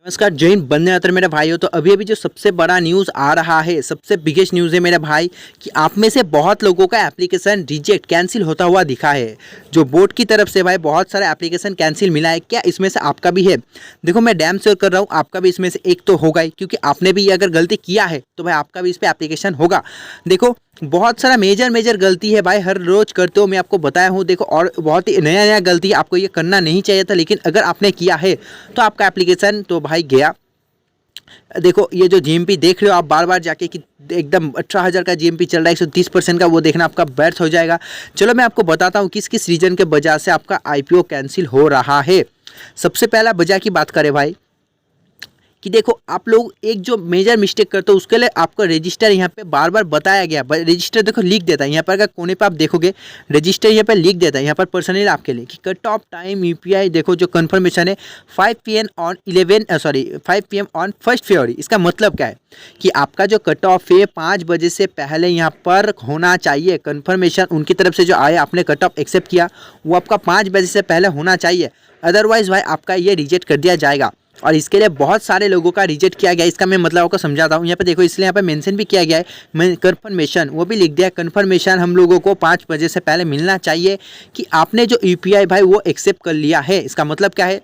नमस्कार, जय हिंद, वंदे मातरम मेरे भाइयों। तो अभी जो सबसे बड़ा न्यूज़ आ रहा है, सबसे बिगेस्ट न्यूज़ है मेरे भाई कि आप में से बहुत लोगों का एप्लीकेशन रिजेक्ट कैंसिल होता हुआ दिखा है। जो बोर्ड की तरफ से भाई बहुत सारा एप्लीकेशन कैंसिल मिला है, क्या इसमें से आपका भी है? देखो, मैं डैम श्योर कर रहा हूँ आपका भी इसमें से एक तो होगा ही, क्योंकि आपने भी अगर गलती किया है तो भाई आपका भी इस पर एप्लीकेशन होगा। देखो, बहुत सारा मेजर गलती है भाई, हर रोज करते हो, मैं आपको बताया हूँ। देखो, और बहुत ही नया गलती है, आपको ये करना नहीं चाहिए था, लेकिन अगर आपने किया है तो आपका एप्लीकेशन तो भाई गया। देखो, ये जो जीएमपी देख रहे हो आप बार बार जाके कि एकदम 18,000 का जीएमपी चल रहा है, 130% का, वो देखना आपका व्यर्थ हो जाएगा। चलो मैं आपको बताता हूँ किस किस रीजन के वजह से आपका आईपीओ कैंसिल हो रहा है। सबसे पहला वजह की बात करें भाई कि देखो, आप लोग एक जो मेजर मिस्टेक करते हो उसके लिए आपको रजिस्टर यहाँ पे बार बार बताया गया। रजिस्टर देखो लिख देता है यहाँ पर, अगर कोने पे आप देखोगे रजिस्टर यहाँ पे लिख देता है यहाँ पर पर्सनली आपके लिए कि कट ऑफ टाइम यूपीआई। देखो जो कंफर्मेशन है 5 PM ऑन 5 PM ऑन 1 फरवरी। इसका मतलब क्या है कि आपका जो कट ऑफ है 5 बजे से पहले यहाँ पर होना चाहिए। कन्फर्मेशन उनकी तरफ से जो आया, आपने कट ऑफ एक्सेप्ट किया, वो आपका 5 बजे से पहले होना चाहिए, अदरवाइज भाई आपका ये रिजेक्ट कर दिया जाएगा। और इसके लिए बहुत सारे लोगों का रिजेक्ट किया गया। इसका मैं मतलब आपको समझाता हूँ। यहाँ पे देखो, इसलिए यहाँ पे मेंशन भी किया गया है, मैं कन्फर्मेशन वो भी लिख दिया। कन्फर्मेशन हम लोगों को 5 बजे से पहले मिलना चाहिए कि आपने जो यूपीआई भाई वो एक्सेप्ट कर लिया है। इसका मतलब क्या है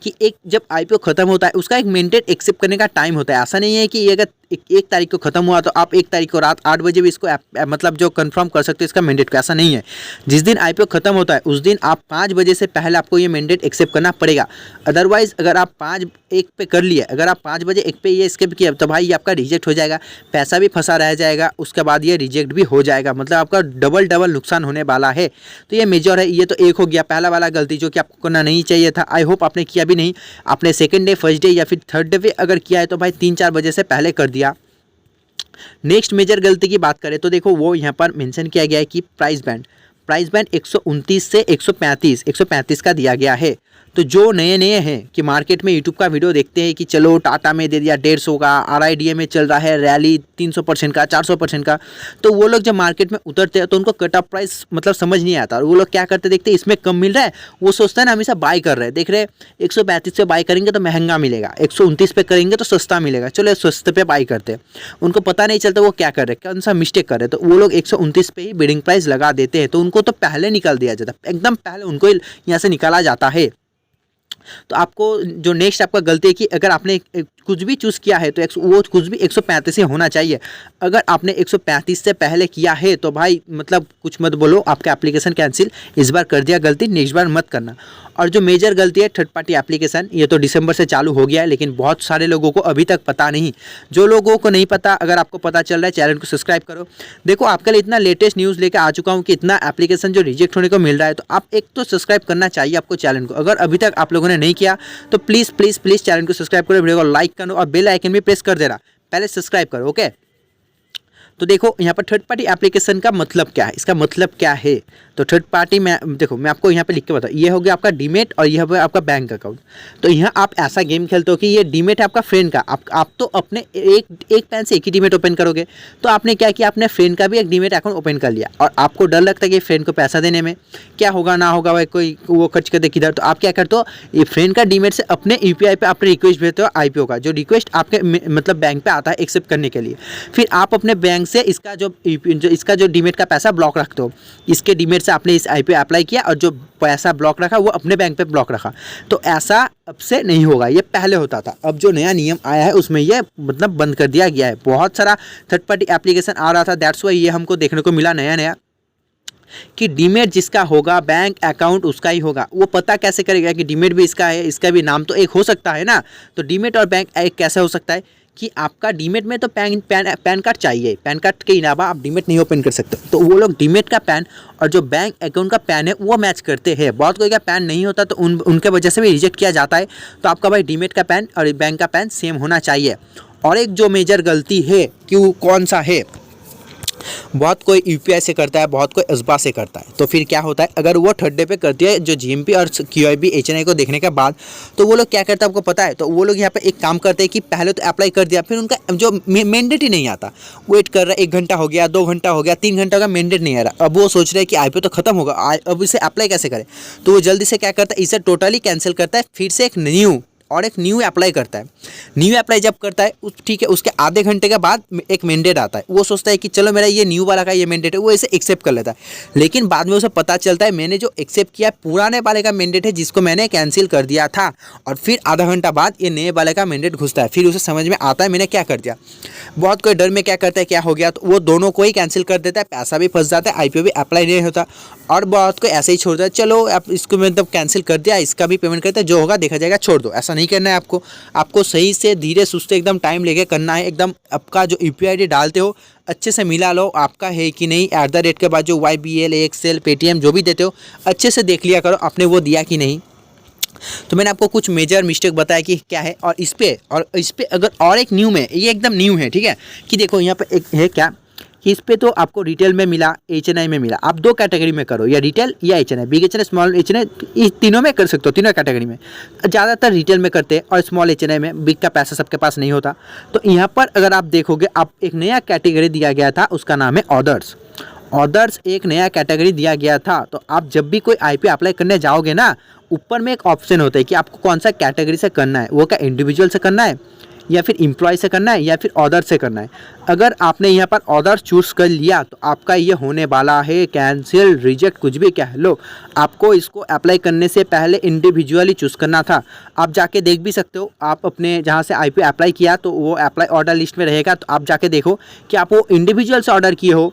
कि एक जब आईपीओ खत्म होता है उसका एक मेंटेन एक्सेप्ट करने का टाइम होता है। ऐसा नहीं है कि अगर एक तारीख को खत्म हुआ तो आप 1 तारीख को रात 8 बजे भी इसको मतलब जो कंफर्म कर सकते हो इसका मैंडेट को। ऐसा नहीं है, जिस दिन आईपीओ खत्म होता है उस दिन आप 5 बजे से पहले आपको ये मैंडेट एक्सेप्ट करना पड़ेगा। अदरवाइज अगर आप 5-1 पे कर लिए, अगर आप 5 बजे 1 पे ये स्किप किया तो भाई ये आपका रिजेक्ट हो जाएगा, पैसा भी फंसा रह जाएगा, उसके बाद ये रिजेक्ट भी हो जाएगा। मतलब आपका डबल नुकसान होने वाला है। तो ये मेजर है। ये तो एक हो गया पहला वाला गलती जो कि आपको करना नहीं चाहिए था। आई होप आपने किया भी नहीं। आपने सेकंड डे, फर्स्ट डे या फिर थर्ड डे अगर किया है तो भाई 3-4 बजे से पहले कर दिया। नेक्स्ट मेजर गलती की बात करें तो देखो, वो यहाँ पर मेंशन किया गया है कि प्राइस बैंड 129 से 135 का दिया गया है। तो जो नए हैं कि मार्केट में यूट्यूब का वीडियो देखते हैं कि चलो टाटा में दे दिया 150 का, आरआईडीए में चल रहा है रैली 300% का, 400% का, तो वो लोग जब मार्केट में उतरते हैं तो उनको कट ऑफ प्राइस मतलब समझ नहीं आता। और वो लोग क्या करते देखते हैं इसमें कम मिल रहा है, वो सोचता है ना हमेशा बाय कर रहे हैं। देख रहे 135 पे बाय करेंगे तो महंगा मिलेगा, 129 पे करेंगे तो सस्ता मिलेगा, चलो सस्ते पे बाय करते हैं। उनको पता नहीं चलता वो क्या कर रहे हैं, कौन सा मिस्टेक कर रहे हैं। तो वो लोग 129 पे ही बिडिंग प्राइस लगा देते हैं। तो उनको तो पहले निकाल दिया जाता है, एकदम पहले उनको यहाँ से निकाला जाता है। तो आपको जो नेक्स्ट आपका गलती है कि अगर आपने कुछ भी चूज़ किया है तो वो कुछ भी 135 ही होना चाहिए। अगर आपने 135 से पहले किया है तो भाई मतलब कुछ मत बोलो, आपका एप्लीकेशन कैंसिल। इस बार कर दिया गलती, नेक्स्ट बार मत करना। और जो मेजर गलती है थर्ड पार्टी एप्लीकेशन, ये तो दिसंबर से चालू हो गया है, लेकिन बहुत सारे लोगों को अभी तक पता नहीं। जो लोगों को नहीं पता, अगर आपको पता चल रहा है चैनल को सब्सक्राइब करो। देखो, आपके लिए इतना लेटेस्ट न्यूज़ लेकर आ चुका हूँ कि इतना एप्लीकेशन जो रिजेक्ट होने को मिल रहा है, तो आप एक तो सब्सक्राइब करना चाहिए आपको चैनल को। अगर अभी तक आप लोगों ने नहीं किया तो प्लीज़ चैनल को सब्सक्राइब करो, वीडियो को लाइक करो और बेल आइकन भी प्रेस कर देना। पहले सब्सक्राइब करो, ओके। तो देखो यहाँ पर थर्ड पार्टी एप्लीकेशन का मतलब क्या है, इसका मतलब क्या है। तो थर्ड पार्टी में देखो, मैं आपको यहाँ पे लिख के बताऊँ, ये हो गया आपका डीमेट और ये हो गया आपका बैंक अकाउंट। तो यहाँ आप ऐसा गेम खेलते हो कि ये डीमेट है आपका फ्रेंड का, आप तो अपने एक पैन से एक ही डीमेट ओपन करोगे। तो आपने क्या किया, अपने फ्रेंड का भी एक डीमेट अकाउंट ओपन कर लिया और आपको डर लगता है कि फ्रेंड को पैसा देने में क्या होगा ना होगा, भाई कोई वो खर्च कर दे किधर। तो आप क्या करते हो, ये फ्रेंड का डीमेट से अपने यूपीआई पे आपने रिक्वेस्ट भेजते हो आईपीओ का, जो रिक्वेस्ट आपके मतलब बैंक पे आता है एक्सेप्ट करने के लिए। फिर आप अपने बैंक से इसका जो डीमेट का पैसा ब्लॉक रखते हो। इसके डीमेट से आपने इस आईपीओ अप्लाई किया और जो पैसा ब्लॉक रखा वो अपने बैंक पे ब्लॉक रखा। तो ऐसा अब से नहीं होगा, ये पहले होता था। अब जो नया नियम आया है उसमें ये मतलब बंद कर दिया गया है। बहुत सारा थर्ड पार्टी एप्लीकेशन आ रहा था, दैट्स वाई ये हमको देखने को मिला नया कि डीमेट जिसका होगा बैंक अकाउंट उसका ही होगा। वो पता कैसे करेगा कि डीमेट भी इसका है, इसका भी नाम तो एक हो सकता है ना। तो डीमेट और बैंक एक कैसे हो सकता है कि आपका डीमेट में तो पैन कार्ड चाहिए, पैन कार्ड के अलावा आप डीमेट नहीं ओपन कर सकते। तो वो लोग डीमेट का पैन और जो बैंक अकाउंट का पैन है वो मैच करते हैं। बहुत कोई का पैन नहीं होता तो उनके वजह से भी रिजेक्ट किया जाता है। तो आपका भाई डीमेट का पैन और बैंक का पैन सेम होना चाहिए। और एक जो मेजर गलती है कि वो कौन सा है, बहुत कोई यूपीआई से करता है, बहुत कोई एसबा से करता है। तो फिर क्या होता है, अगर वो थर्ड डे पे करती है जो जीएमपी और क्यूआईबी एचएनआई को देखने के बाद, तो वो लोग क्या करते हैं आपको पता है। तो वो लोग यहाँ पे एक काम करते हैं कि पहले तो अप्लाई कर दिया, फिर उनका जो मैंडेट ही नहीं आता, वेट कर रहा है 1 घंटा हो गया, 2 घंटा हो गया, 3 घंटा का मैंडेट नहीं आ रहा। अब वो सोच रहे हैं कि आईपीओ तो खत्म होगा, अब इसे अप्लाई कैसे करें। तो वो जल्दी से क्या करता है, इसे टोटली कैंसिल करता है, फिर से एक न्यू और एक न्यू अप्लाई करता है। न्यू अप्लाई जब करता है उस ठीक है, उसके आधे घंटे के बाद एक मैंडेट आता है। वो सोचता है कि चलो मेरा ये न्यू वाला का ये मैंडेट है, वो इसे एक्सेप्ट कर लेता है। लेकिन बाद में उसे पता चलता है मैंने जो एक्सेप्ट किया पुराने वाले का मैंडेट है जिसको मैंने कैंसिल कर दिया था। और फिर आधा घंटा बाद ये नए वाले का मैंडेट घुसता है। फिर उसे समझ में आता है मैंने क्या कर दिया। बहुत कोई डर में क्या करता है क्या हो गया, तो वो दोनों को ही कैंसिल कर देता है, पैसा भी फंस जाता है, आईपीओ भी अप्लाई नहीं होता। और बहुत को ऐसे ही छोड़ देता है, चलो आप इसको मतलब कैंसिल कर दिया, इसका भी पेमेंट करते हैं, जो होगा देखा जाएगा, छोड़ दो। ऐसा नहीं करना है आपको। आपको सही से धीरे सुस्ते एकदम टाइम लेके करना है। एकदम आपका जो यूपीआई आईडी डालते हो अच्छे से मिला लो आपका है कि नहीं। @ के बाद जो YBL, एक्सेल, पेटीएम जो भी देते हो अच्छे से देख लिया करो आपने वो दिया कि नहीं। तो मैंने आपको कुछ मेजर मिस्टेक बताया कि क्या है। और इस पे अगर और एक न्यू में, ये एकदम न्यू है ठीक है, कि देखो यहाँ पे एक है क्या कि इस पे तो आपको रिटेल में मिला, HNI में मिला। आप 2 कैटेगरी में करो, या रिटेल या HNI, big HNI, small HNI, इस तीनों में कर सकते हो, तीनों कैटेगरी में। ज़्यादातर रिटेल में करते हैं और स्मॉल HNI में, बिग का पैसा सबके पास नहीं होता। तो यहाँ पर अगर आप देखोगे, आप एक नया कैटेगरी दिया गया था, उसका नाम है ऑर्डर्स। एक नया कैटेगरी दिया गया था। तो आप जब भी कोई आईपीओ अप्लाई करने जाओगे ना, ऊपर में एक ऑप्शन होता है कि आपको कौन सा कैटेगरी से करना है। वो क्या इंडिविजुअल से करना है, या फिर एम्प्लॉय से करना है, या फिर ऑर्डर से करना है। अगर आपने यहाँ पर ऑर्डर चूज़ कर लिया तो आपका ये होने वाला है कैंसिल, रिजेक्ट, कुछ भी कह लो। आपको इसको अप्लाई करने से पहले इंडिविजुअली चूज़ करना था। आप जाके देख भी सकते हो, आप अपने जहाँ से आईपीओ अप्लाई किया तो वो अप्लाई ऑर्डर लिस्ट में रहेगा। तो आप जाके देखो कि आप वो इंडिविजुअल से ऑर्डर किए हो,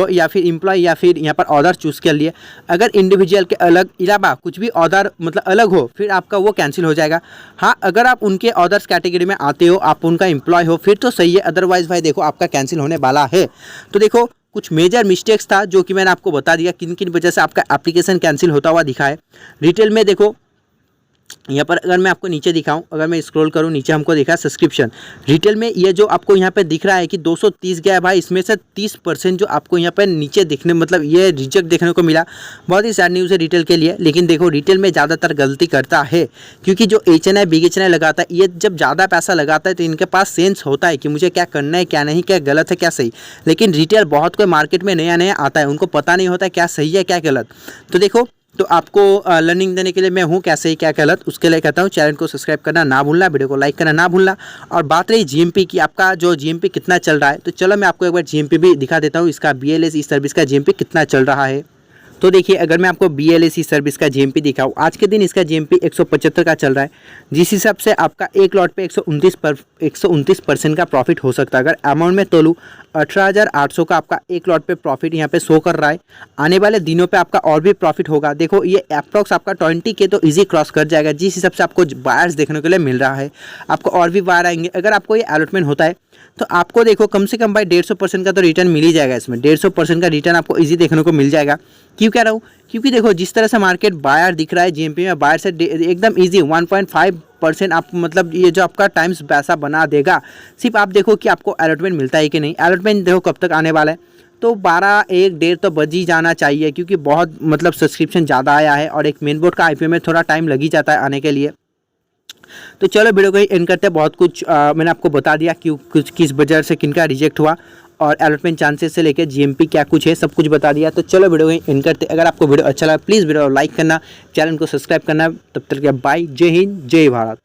या फिर एम्प्लॉय, या फिर यहाँ पर ऑर्डर चूज़ कर लिए। अगर इंडिविजुअल के अलावा कुछ भी ऑर्डर मतलब अलग हो, फिर आपका वो कैंसिल हो जाएगा। हाँ, अगर आप उनके ऑर्डर्स कैटेगरी में आते हो, आप उनका एम्प्लॉय हो, फिर तो सही है। अदरवाइज भाई देखो आपका कैंसिल होने वाला है। तो देखो कुछ मेजर मिस्टेक्स था जो कि मैंने आपको बता दिया किन किन वजह से आपका एप्लीकेशन कैंसिल होता हुआ दिखा है। रिटेल में देखो यहाँ पर अगर मैं आपको नीचे दिखाऊं, अगर मैं स्क्रॉल करूं नीचे, हमको दिखा सब्सक्रिप्शन। रिटेल में ये जो आपको यहाँ पे दिख रहा है कि 230 गया है भाई, इसमें से 30% जो आपको यहाँ पे नीचे दिखने मतलब ये रिजेक्ट देखने को मिला। बहुत ही सैड न्यूज़ है रिटेल के लिए। लेकिन देखो रिटेल में ज़्यादातर गलती करता है, क्योंकि जो HNI, बिग HNI लगाता है, ये जब ज़्यादा पैसा लगाता है तो इनके पास सेंस होता है कि मुझे क्या करना है, क्या नहीं, क्या गलत है, क्या सही। लेकिन रिटेल बहुत कोई मार्केट में नया नया आता है, उनको पता नहीं होता क्या सही है क्या गलत। तो देखो, तो आपको लर्निंग देने के लिए मैं हूँ क्या सही क्या गलत, उसके लिए कहता हूँ चैनल को सब्सक्राइब करना ना भूलना, वीडियो को लाइक करना ना भूलना। और बात रही GMP की, आपका जो GMP कितना चल रहा है, तो चलो मैं आपको एक बार GMP भी दिखा देता हूँ, इसका BLS ई सर्विस का GMP कितना चल रहा है। तो देखिए, अगर मैं आपको BLS ई सर्विस का GMP दिखाऊँ, आज के दिन इसका GMP 175 का चल रहा है, जिस हिसाब से आपका एक लॉट पे 129% का प्रॉफिट हो सकता है। अगर अमाउंट में तोलूँ 18,800 का आपका एक लॉट पे प्रॉफिट यहाँ पे शो कर रहा है। आने वाले दिनों पे आपका और भी प्रॉफिट होगा। देखो ये अप्रॉक्स आपका 20K तो इजी क्रॉस कर जाएगा, जिस हिसाब से आपको बायर्स देखने के लिए मिल रहा है। आपको और भी बायर आएंगे। अगर आपको ये अलॉटमेंट होता है तो आपको देखो कम से कम भाई 150% का तो रिटर्न मिल ही जाएगा। इसमें 150% का रिटर्न आपको इजी देखने को मिल जाएगा। क्यों कह रहा हूँ, क्योंकि देखो जिस तरह से मार्केट बायर दिख रहा है GMP में, बायर से एकदम ईजी 1.5% आप मतलब ये जो आपका टाइम्स पैसा बना देगा। सिर्फ आप देखो कि आपको अलॉटमेंट मिलता है कि नहीं। अलॉटमेंट देखो कब तक आने वाला है, तो 12, 1, 1:30 तो बज ही जाना चाहिए, क्योंकि बहुत मतलब सब्सक्रिप्शन ज़्यादा आया है और एक मेन बोर्ड का IPO में थोड़ा टाइम लग ही जाता है आने के लिए। तो चलो वीडियो को एंड करते हैं। बहुत कुछ मैंने आपको बता दिया कि कुछ किस वजह से किनका रिजेक्ट हुआ और अलॉटमेंट चांसेस से लेकर GMP क्या कुछ है, सब कुछ बता दिया। तो चलो वीडियो को एंड करते हैं। अगर आपको वीडियो अच्छा लगा प्लीज़ वीडियो को लाइक करना, चैनल को सब्सक्राइब करना। तब तक के बाय, जय हिंद, जय भारत।